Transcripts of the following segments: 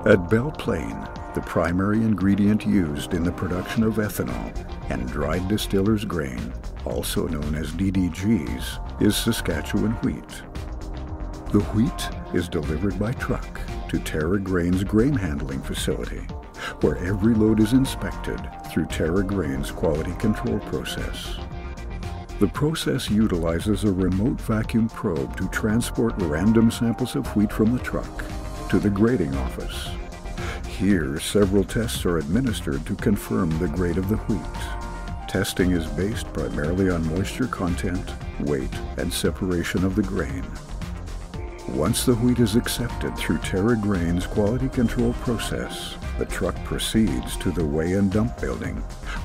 At Belle Plaine, the primary ingredient used in the production of ethanol and dried distiller's grain, also known as DDGs, is Saskatchewan wheat. The wheat is delivered by truck to Terra Grain's grain handling facility, where every load is inspected through Terra Grain's quality control process. The process utilizes a remote vacuum probe to transport random samples of wheat from the truck to the grading office. Here, several tests are administered to confirm the grade of the wheat. Testing is based primarily on moisture content, weight, and separation of the grain. Once the wheat is accepted through Terra Grain's quality control process, the truck proceeds to the weigh and dump building,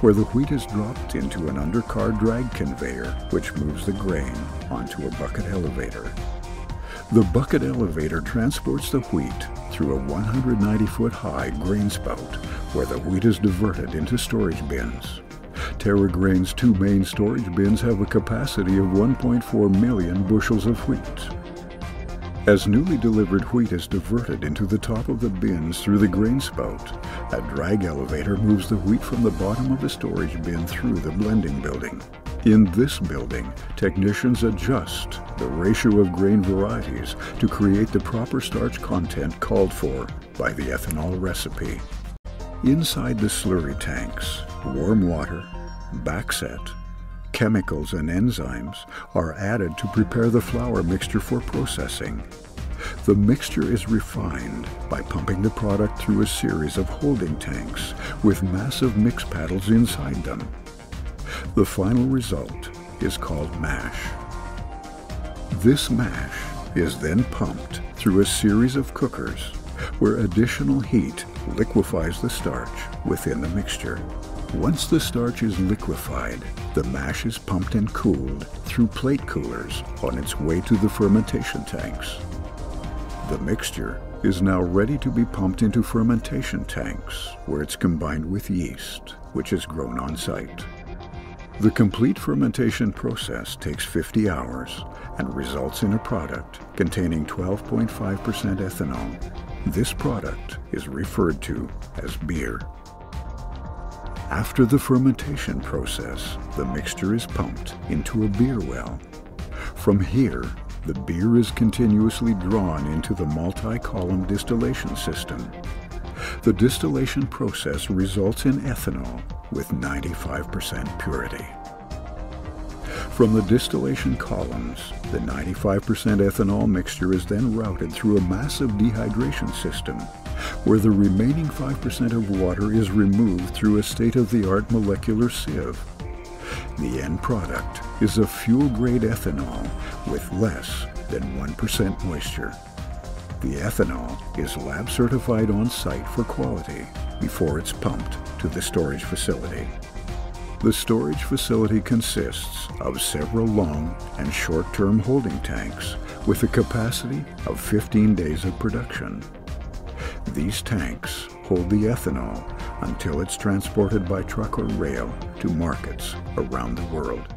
where the wheat is dropped into an undercar drag conveyor, which moves the grain onto a bucket elevator. The bucket elevator transports the wheat through a 190-foot-high grain spout, where the wheat is diverted into storage bins. Terra Grain's two main storage bins have a capacity of 1.4 million bushels of wheat. As newly delivered wheat is diverted into the top of the bins through the grain spout, a drag elevator moves the wheat from the bottom of the storage bin through the blending building. In this building, technicians adjust the ratio of grain varieties to create the proper starch content called for by the ethanol recipe. Inside the slurry tanks, warm water, backset, chemicals and enzymes are added to prepare the flour mixture for processing. The mixture is refined by pumping the product through a series of holding tanks with massive mix paddles inside them. The final result is called mash. This mash is then pumped through a series of cookers where additional heat liquefies the starch within the mixture. Once the starch is liquefied, the mash is pumped and cooled through plate coolers on its way to the fermentation tanks. The mixture is now ready to be pumped into fermentation tanks, where it's combined with yeast, which is grown on site. The complete fermentation process takes 50 hours and results in a product containing 12.5% ethanol. This product is referred to as beer. After the fermentation process, the mixture is pumped into a beer well. From here, the beer is continuously drawn into the multi-column distillation system. The distillation process results in ethanol with 95% purity. From the distillation columns, the 95% ethanol mixture is then routed through a massive dehydration system, where the remaining 5% of water is removed through a state-of-the-art molecular sieve. The end product is a fuel-grade ethanol with less than 1% moisture. The ethanol is lab certified on site for quality before it's pumped to the storage facility. The storage facility consists of several long and short-term holding tanks with a capacity of 15 days of production. These tanks hold the ethanol until it's transported by truck or rail to markets around the world.